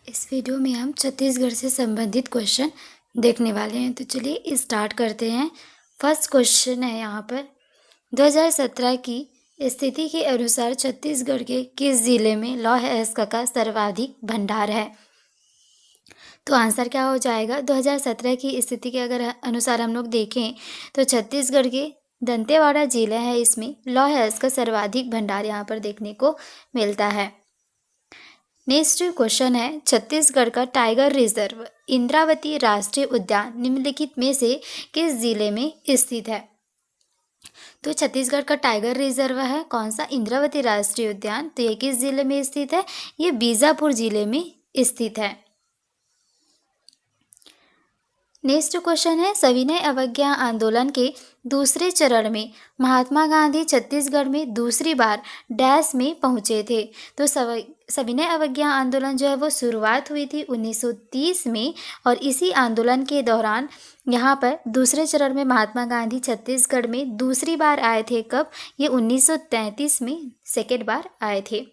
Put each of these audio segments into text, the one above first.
इस वीडियो में हम छत्तीसगढ़ से संबंधित क्वेश्चन देखने वाले हैं। तो चलिए स्टार्ट करते हैं। फर्स्ट क्वेश्चन है यहाँ पर 2017 की स्थिति के अनुसार छत्तीसगढ़ के किस जिले में लौह अयस्क का सर्वाधिक भंडार है। तो आंसर क्या हो जाएगा, 2017 की स्थिति के अगर अनुसार हम लोग देखें तो छत्तीसगढ़ के दंतेवाड़ा जिला है, इसमें लौह अयस्क का सर्वाधिक भंडार यहाँ पर देखने को मिलता है। नेक्स्ट क्वेश्चन है, छत्तीसगढ़ का टाइगर रिजर्व इंद्रावती राष्ट्रीय उद्यान निम्नलिखित में से किस जिले में स्थित है। तो छत्तीसगढ़ का टाइगर रिजर्व है कौन सा, इंद्रावती राष्ट्रीय उद्यान। तो ये किस जिले में स्थित है, ये बीजापुर जिले में स्थित है। नेक्स्ट क्वेश्चन है, सविनय अवज्ञा आंदोलन के दूसरे चरण में महात्मा गांधी छत्तीसगढ़ में दूसरी बार डैश में पहुंचे थे। तो सविनय अवज्ञा आंदोलन जो है वो शुरुआत हुई थी 1930 में, और इसी आंदोलन के दौरान यहाँ पर दूसरे चरण में महात्मा गांधी छत्तीसगढ़ में दूसरी बार आए थे। कब, ये 1933 में सेकेंड बार आए थे।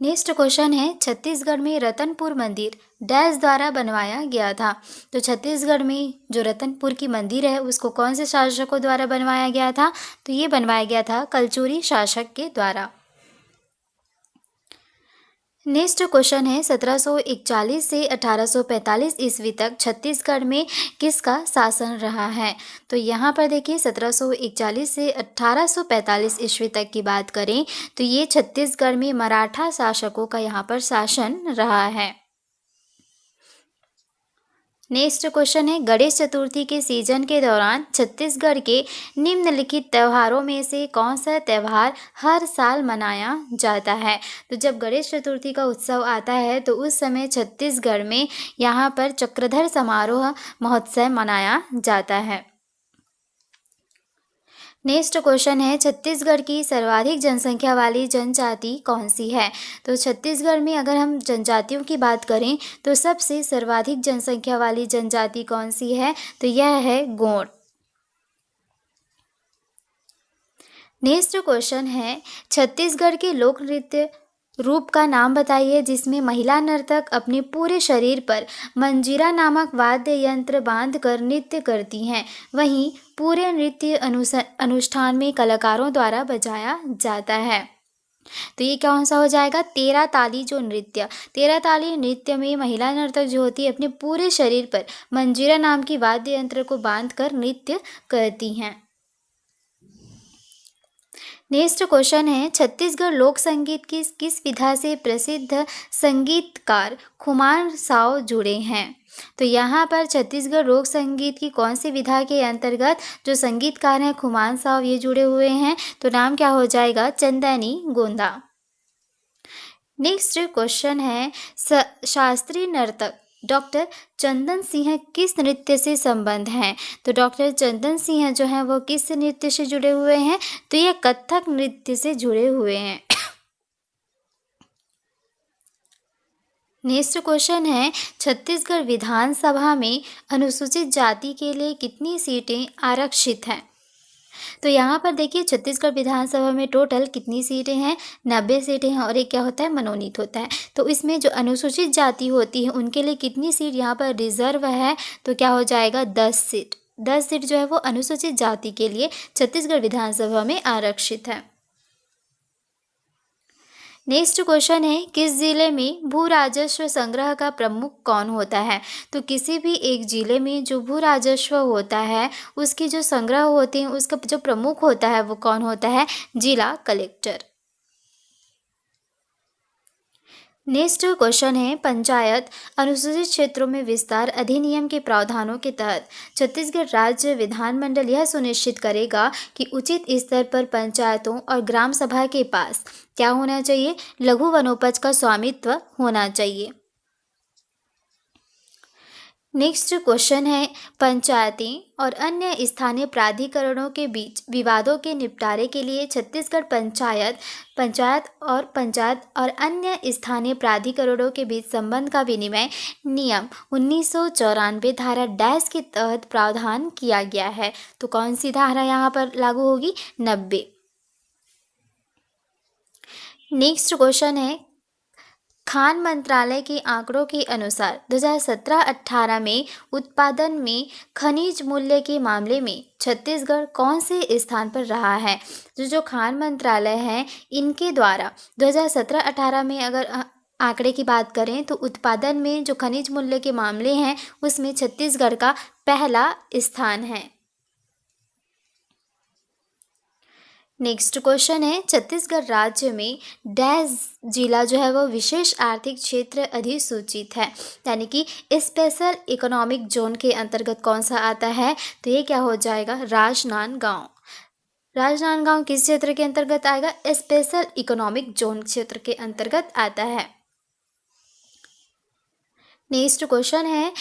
नेक्स्ट क्वेश्चन है, छत्तीसगढ़ में रतनपुर मंदिर डैश द्वारा बनवाया गया था। तो छत्तीसगढ़ में जो रतनपुर की मंदिर है उसको कौन से शासकों द्वारा बनवाया गया था। तो ये बनवाया गया था कलचुरी शासक के द्वारा। नेक्स्ट क्वेश्चन है, 1741 से 1845 ईस्वी तक छत्तीसगढ़ में किसका शासन रहा है। तो यहाँ पर देखिए 1741 से 1845 ईस्वी तक की बात करें तो ये छत्तीसगढ़ में मराठा शासकों का यहाँ पर शासन रहा है। नेक्स्ट क्वेश्चन है, गणेश चतुर्थी के सीजन के दौरान छत्तीसगढ़ के निम्नलिखित त्योहारों में से कौन सा त्यौहार हर साल मनाया जाता है। तो जब गणेश चतुर्थी का उत्सव आता है तो उस समय छत्तीसगढ़ में यहाँ पर चक्रधर समारोह महोत्सव मनाया जाता है। नेक्स्ट क्वेश्चन है, छत्तीसगढ़ की सर्वाधिक जनसंख्या वाली जनजाति कौन सी है। तो छत्तीसगढ़ में अगर हम जनजातियों की बात करें तो सबसे सर्वाधिक जनसंख्या वाली जनजाति कौन सी है, तो यह है गोंड। नेक्स्ट क्वेश्चन है, छत्तीसगढ़ के लोक नृत्य रूप का नाम बताइए जिसमें महिला नर्तक अपने पूरे शरीर पर मंजीरा नामक वाद्य यंत्र बांधकर नृत्य करती हैं, वहीं पूरे नृत्य अनुष्ठान में कलाकारों द्वारा बजाया जाता है। तो ये कौन सा हो जाएगा, तेरा ताली जो नृत्य। तेरा ताली नृत्य में महिला नर्तक जो होती है अपने पूरे शरीर पर मंजीरा नाम की वाद्य यंत्र को बांधकर नृत्य करती हैं। नेक्स्ट क्वेश्चन है, छत्तीसगढ़ लोक संगीत की किस विधा से प्रसिद्ध संगीतकार खुमान साव जुड़े हैं। तो यहाँ पर छत्तीसगढ़ लोक संगीत की कौन सी विधा के अंतर्गत जो संगीतकार हैं खुमान साव ये जुड़े हुए हैं। तो नाम क्या हो जाएगा, चंदनी गोंदा। नेक्स्ट क्वेश्चन है, शास्त्रीय नर्तक डॉक्टर चंदन सिंह किस नृत्य से संबंध हैं। तो डॉक्टर चंदन सिंह जो हैं वो किस नृत्य से जुड़े हुए हैं, तो ये कथक नृत्य से जुड़े हुए हैं। नेक्स्ट क्वेश्चन है, छत्तीसगढ़ विधानसभा में अनुसूचित जाति के लिए कितनी सीटें आरक्षित हैं। तो यहाँ पर देखिए छत्तीसगढ़ विधानसभा में टोटल कितनी सीटें हैं, 90 सीटें हैं, और एक क्या होता है, मनोनीत होता है। तो इसमें जो अनुसूचित जाति होती है उनके लिए कितनी सीट यहाँ पर रिजर्व है, तो क्या हो जाएगा, 10 सीट। 10 सीट जो है वो अनुसूचित जाति के लिए छत्तीसगढ़ विधानसभा में आरक्षित है। नेक्स्ट क्वेश्चन है, किस जिले में भू राजस्व संग्रह का प्रमुख कौन होता है। तो किसी भी एक जिले में जो भू राजस्व होता है उसकी जो संग्रह होते हैं उसका जो प्रमुख होता है वो कौन होता है, जिला कलेक्टर। नेक्स्ट क्वेश्चन है, पंचायत अनुसूचित क्षेत्रों में विस्तार अधिनियम के प्रावधानों के तहत छत्तीसगढ़ राज्य विधानमंडल यह सुनिश्चित करेगा कि उचित स्तर पर पंचायतों और ग्राम सभा के पास क्या होना चाहिए, लघु वनोपज का स्वामित्व होना चाहिए। नेक्स्ट क्वेश्चन है, पंचायतें और अन्य स्थानीय प्राधिकरणों के बीच विवादों के निपटारे के लिए छत्तीसगढ़ पंचायत और अन्य स्थानीय प्राधिकरणों के बीच संबंध का विनिमय नियम 1994 धारा डैश के तहत प्रावधान किया गया है। तो कौन सी धारा यहाँ पर लागू होगी, 90। नेक्स्ट क्वेश्चन है, खान मंत्रालय के आंकड़ों के अनुसार 2017-18 में उत्पादन में खनिज मूल्य के मामले में छत्तीसगढ़ कौन से स्थान पर रहा है? जो खान मंत्रालय है इनके द्वारा 2017-18 में अगर आंकड़े की बात करें तो उत्पादन में जो खनिज मूल्य के मामले हैं उसमें छत्तीसगढ़ का पहला स्थान है। नेक्स्ट क्वेश्चन है, छत्तीसगढ़ राज्य में डैश जिला जो है वो विशेष आर्थिक क्षेत्र अधिसूचित है, यानी कि स्पेशल इकोनॉमिक जोन के अंतर्गत कौन सा आता है? तो ये क्या हो जाएगा? राजनांदगांव। राजनांदगांव किस क्षेत्र के अंतर्गत आएगा? स्पेशल इकोनॉमिक जोन क्षेत्र के अंतर्गत आता है। नेक्स्ट क्वेश्चन है,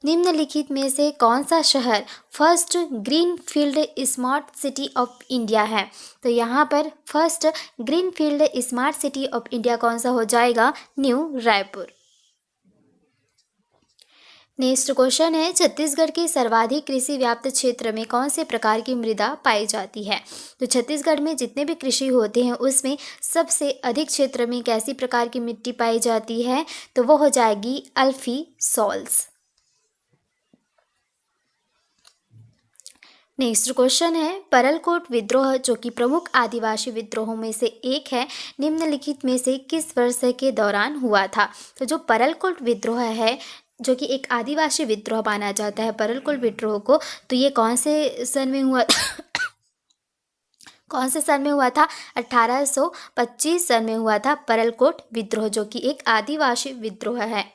निम्नलिखित में से कौन सा शहर first greenfield smart city of India है? तो यहाँ पर first greenfield smart city of India कौन सा हो जाएगा? न्यू रायपुर। नेक्स्ट क्वेश्चन है, छत्तीसगढ़ के सर्वाधिक कृषि व्याप्त क्षेत्र में कौन से प्रकार की मृदा पाई जाती है? तो छत्तीसगढ़ में जितने भी कृषि होते हैं उसमें सबसे अधिक क्षेत्र में कैसी प्रकार की मिट्टी पाई जाती है? तो वो हो जाएगी अल्फी सॉल्स। नेक्स्ट क्वेश्चन है, परलकोट विद्रोह जो कि प्रमुख आदिवासी विद्रोहों में से एक है, निम्नलिखित में से किस वर्ष के दौरान हुआ था? तो जो परलकोट विद्रोह है जो कि एक आदिवासी विद्रोह माना जाता है परलकोट विद्रोह को, तो ये कौन से सन में हुआ कौन से सन में हुआ था? 1825 सन में हुआ था परलकोट विद्रोह जो कि एक आदिवासी विद्रोह है।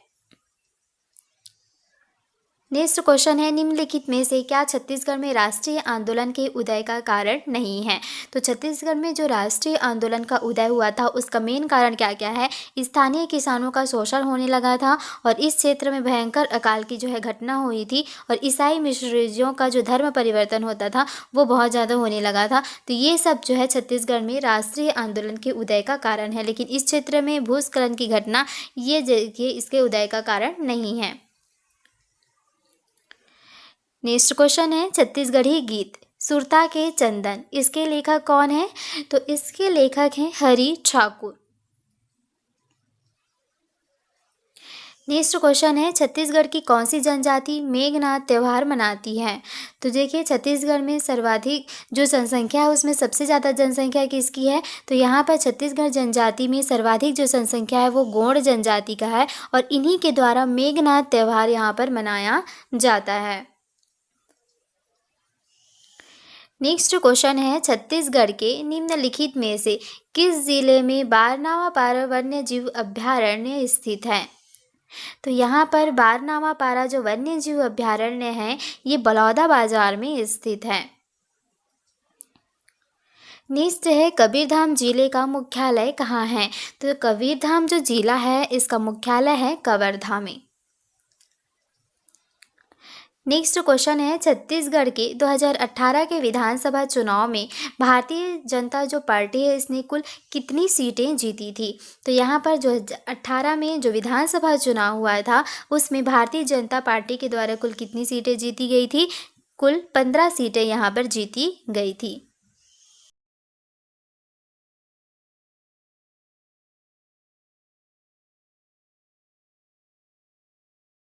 नेक्स्ट क्वेश्चन है, निम्नलिखित में से क्या छत्तीसगढ़ में राष्ट्रीय आंदोलन के उदय का कारण नहीं है? तो छत्तीसगढ़ में जो राष्ट्रीय आंदोलन का उदय हुआ था उसका मेन कारण क्या क्या है? स्थानीय किसानों का शोषण होने लगा था और इस क्षेत्र में भयंकर अकाल की जो है घटना हुई थी और ईसाई मिशनरियों का जो धर्म परिवर्तन होता था वो बहुत ज़्यादा होने लगा था। तो ये सब जो है छत्तीसगढ़ में राष्ट्रीय आंदोलन के उदय का कारण है, लेकिन इस क्षेत्र में भूस्खलन की घटना ये इसके उदय का कारण नहीं है। नेक्स्ट क्वेश्चन है, छत्तीसगढ़ी गीत सुरता के चंदन इसके लेखक कौन है? तो इसके लेखक हैं हरि ठाकुर। नेक्स्ट क्वेश्चन है, छत्तीसगढ़ की कौन सी जनजाति मेघनाद त्यौहार मनाती है? तो देखिए छत्तीसगढ़ में सर्वाधिक जो जनसंख्या है उसमें सबसे ज़्यादा जनसंख्या किसकी है? तो यहाँ पर छत्तीसगढ़ जनजाति में सर्वाधिक जो जनसंख्या है वो गोंड जनजाति का है और इन्हीं के द्वारा मेघनाद त्यौहार यहाँ पर मनाया जाता है। नेक्स्ट क्वेश्चन है, छत्तीसगढ़ के निम्नलिखित में से किस जिले में बारनावा पारा वन्य जीव अभ्यारण्य स्थित है? तो यहाँ पर बारनावा पारा जो वन्य जीव अभ्यारण्य है ये बलौदाबाजार में स्थित है। नेक्स्ट है, कबीरधाम जिले का मुख्यालय कहाँ है? तो कबीरधाम जो जिला है इसका मुख्यालय है कवर्धा में। नेक्स्ट क्वेश्चन है, छत्तीसगढ़ के 2018 के विधानसभा चुनाव में भारतीय जनता जो पार्टी है इसने कुल कितनी सीटें जीती थी? तो यहाँ पर जो 18 में जो विधानसभा चुनाव हुआ था उसमें भारतीय जनता पार्टी के द्वारा कुल कितनी सीटें जीती गई थी? कुल 15 सीटें यहाँ पर जीती गई थी।